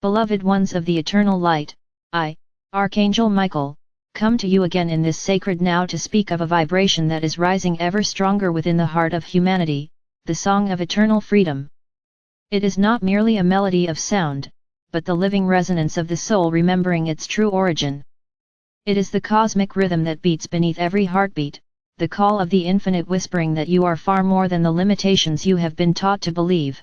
Beloved ones of the eternal light, I, Archangel Michael, come to you again in this sacred now to speak of a vibration that is rising ever stronger within the heart of humanity, the song of eternal freedom. It is not merely a melody of sound, but the living resonance of the soul remembering its true origin. It is the cosmic rhythm that beats beneath every heartbeat, the call of the infinite whispering that you are far more than the limitations you have been taught to believe.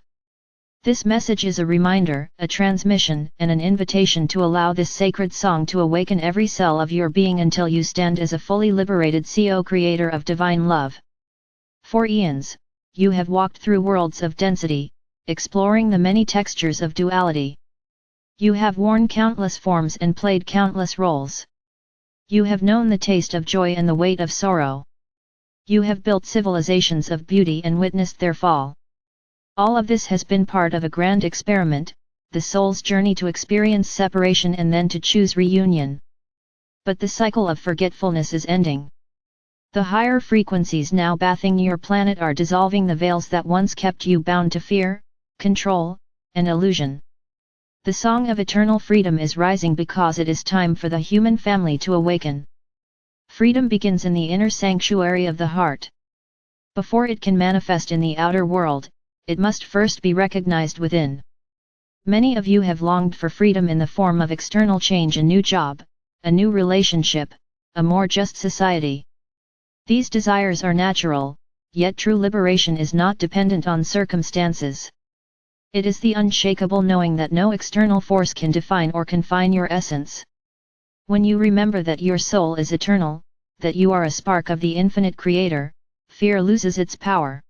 This message is a reminder, a transmission, and an invitation to allow this sacred song to awaken every cell of your being until you stand as a fully liberated co-creator of divine love. For eons, you have walked through worlds of density, exploring the many textures of duality. You have worn countless forms and played countless roles. You have known the taste of joy and the weight of sorrow. You have built civilizations of beauty and witnessed their fall. All of this has been part of a grand experiment, the soul's journey to experience separation and then to choose reunion. But the cycle of forgetfulness is ending. The higher frequencies now bathing your planet are dissolving the veils that once kept you bound to fear, control, and illusion. The song of eternal freedom is rising because it is time for the human family to awaken. Freedom begins in the inner sanctuary of the heart. Before it can manifest in the outer world, it must first be recognized within. Many of you have longed for freedom in the form of external change, a new job, a new relationship, a more just society. These desires are natural, yet true liberation is not dependent on circumstances. It is the unshakable knowing that no external force can define or confine your essence. When you remember that your soul is eternal, that you are a spark of the infinite Creator, fear loses its power.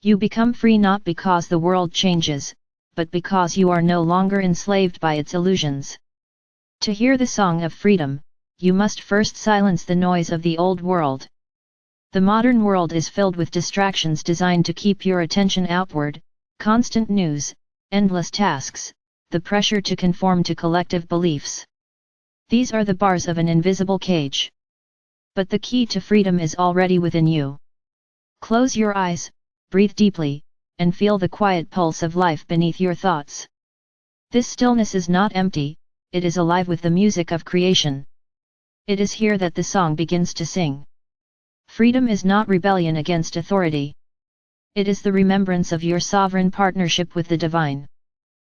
You become free not because the world changes, but because you are no longer enslaved by its illusions. To hear the song of freedom, you must first silence the noise of the old world. The modern world is filled with distractions designed to keep your attention outward, constant news, endless tasks, the pressure to conform to collective beliefs. These are the bars of an invisible cage. But the key to freedom is already within you. Close your eyes, breathe deeply, and feel the quiet pulse of life beneath your thoughts. This stillness is not empty, it is alive with the music of creation. It is here that the song begins to sing. Freedom is not rebellion against authority. It is the remembrance of your sovereign partnership with the divine.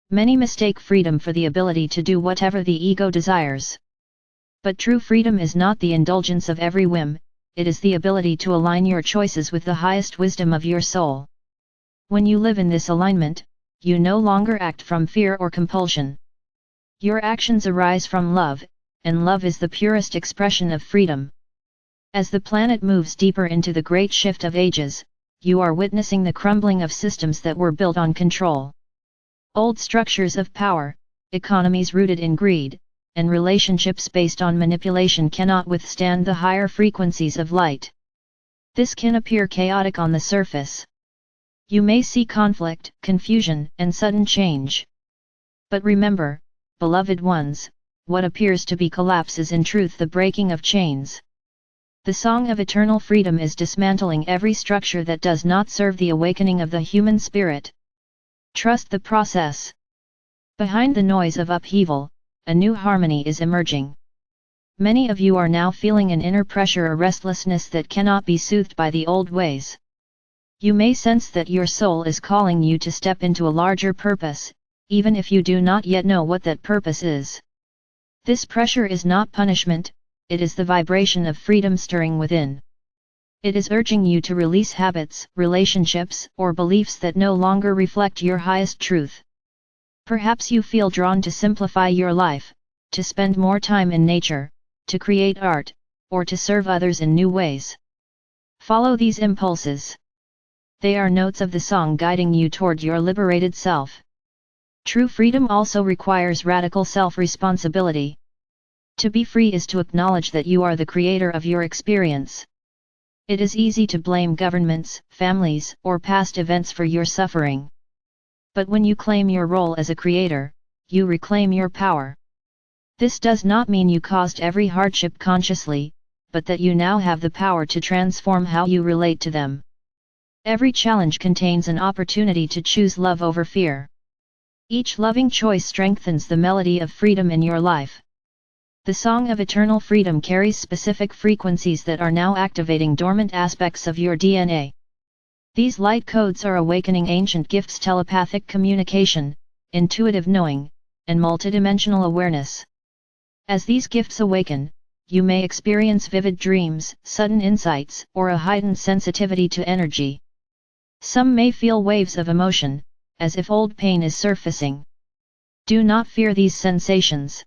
Many mistake freedom for the ability to do whatever the ego desires. But true freedom is not the indulgence of every whim, it is the ability to align your choices with the highest wisdom of your soul. When you live in this alignment, you no longer act from fear or compulsion. Your actions arise from love, and love is the purest expression of freedom. As the planet moves deeper into the great shift of ages, you are witnessing the crumbling of systems that were built on control. Old structures of power, economies rooted in greed, and relationships based on manipulation cannot withstand the higher frequencies of light. This can appear chaotic on the surface. You may see conflict, confusion, and sudden change. But remember, beloved ones, what appears to be collapse is in truth the breaking of chains. The song of eternal freedom is dismantling every structure that does not serve the awakening of the human spirit. Trust the process. Behind the noise of upheaval, a new harmony is emerging. Many of you are now feeling an inner pressure, a restlessness that cannot be soothed by the old ways. You may sense that your soul is calling you to step into a larger purpose, even if you do not yet know what that purpose is. This pressure is not punishment, it is the vibration of freedom stirring within. It is urging you to release habits, relationships, or beliefs that no longer reflect your highest truth. Perhaps you feel drawn to simplify your life, to spend more time in nature, to create art, or to serve others in new ways. Follow these impulses. They are notes of the song guiding you toward your liberated self. True freedom also requires radical self-responsibility. To be free is to acknowledge that you are the creator of your experience. It is easy to blame governments, families, or past events for your suffering. But when you claim your role as a creator, you reclaim your power. This does not mean you caused every hardship consciously, but that you now have the power to transform how you relate to them. Every challenge contains an opportunity to choose love over fear. Each loving choice strengthens the melody of freedom in your life. The song of eternal freedom carries specific frequencies that are now activating dormant aspects of your DNA. These light codes are awakening ancient gifts: telepathic communication, intuitive knowing, and multidimensional awareness. As these gifts awaken, you may experience vivid dreams, sudden insights, or a heightened sensitivity to energy. Some may feel waves of emotion, as if old pain is surfacing. Do not fear these sensations.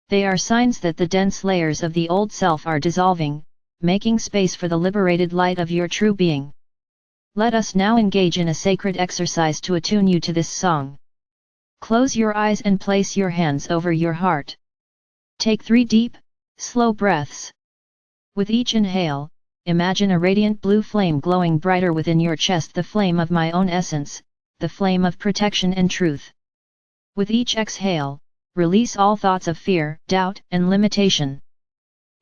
They are signs that the dense layers of the old self are dissolving, making space for the liberated light of your true being. Let us now engage in a sacred exercise to attune you to this song. Close your eyes and place your hands over your heart. Take 3 deep, slow breaths. With each inhale, imagine a radiant blue flame glowing brighter within your chest, the flame of my own essence, the flame of protection and truth. With each exhale, release all thoughts of fear, doubt, and limitation.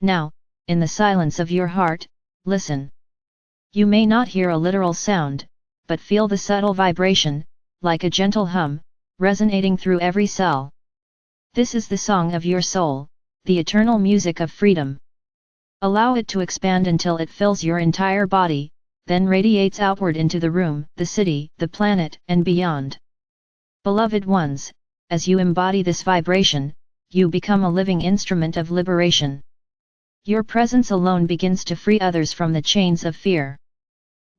Now, in the silence of your heart, listen. You may not hear a literal sound, but feel the subtle vibration, like a gentle hum, resonating through every cell. This is the song of your soul, the eternal music of freedom. Allow it to expand until it fills your entire body, then radiates outward into the room, the city, the planet, and beyond. Beloved ones, as you embody this vibration, you become a living instrument of liberation. Your presence alone begins to free others from the chains of fear.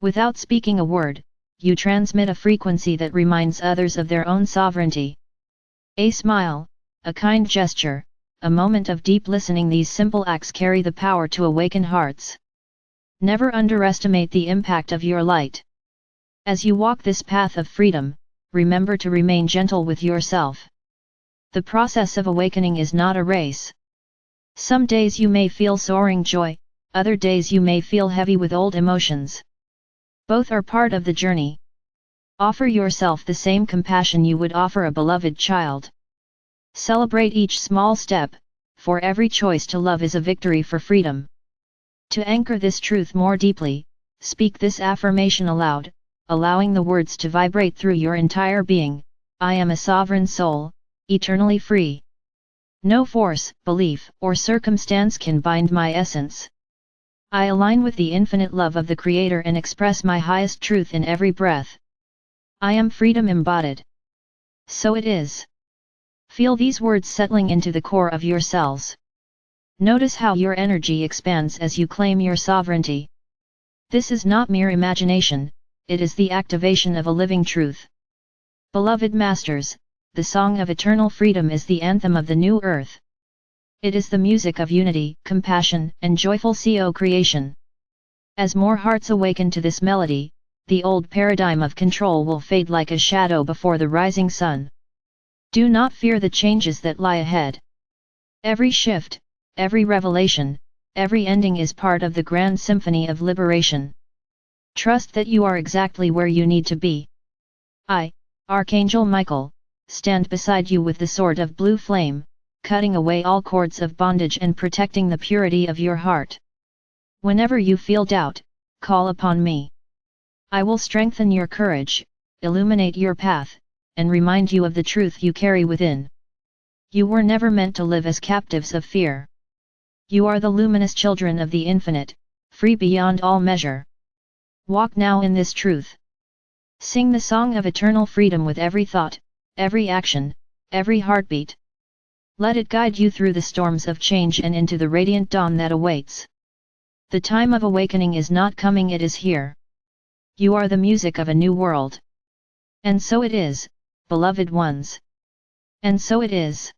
Without speaking a word, you transmit a frequency that reminds others of their own sovereignty. A smile, a kind gesture, a moment of deep listening, these simple acts carry the power to awaken hearts. Never underestimate the impact of your light. As you walk this path of freedom, remember to remain gentle with yourself. The process of awakening is not a race. Some days you may feel soaring joy, other days you may feel heavy with old emotions. Both are part of the journey. Offer yourself the same compassion you would offer a beloved child. Celebrate each small step, for every choice to love is a victory for freedom. To anchor this truth more deeply, speak this affirmation aloud, allowing the words to vibrate through your entire being. I am a sovereign soul, eternally free. No force, belief, or circumstance can bind my essence. I align with the infinite love of the Creator and express my highest truth in every breath. I am freedom embodied. So it is. Feel these words settling into the core of your cells. Notice how your energy expands as you claim your sovereignty. This is not mere imagination, it is the activation of a living truth. Beloved Masters, the song of eternal freedom is the anthem of the new earth. It is the music of unity, compassion, and joyful co-creation. As more hearts awaken to this melody, the old paradigm of control will fade like a shadow before the rising sun. Do not fear the changes that lie ahead. Every shift, every revelation, every ending is part of the grand symphony of liberation. Trust that you are exactly where you need to be. I, Archangel Michael, stand beside you with the sword of blue flame, cutting away all cords of bondage and protecting the purity of your heart. Whenever you feel doubt, call upon me. I will strengthen your courage, illuminate your path, and remind you of the truth you carry within. You were never meant to live as captives of fear. You are the luminous children of the infinite, free beyond all measure. Walk now in this truth. Sing the song of eternal freedom with every thought, every action, every heartbeat. Let it guide you through the storms of change and into the radiant dawn that awaits. The time of awakening is not coming, it is here. You are the music of a new world. And so it is, beloved ones. And so it is.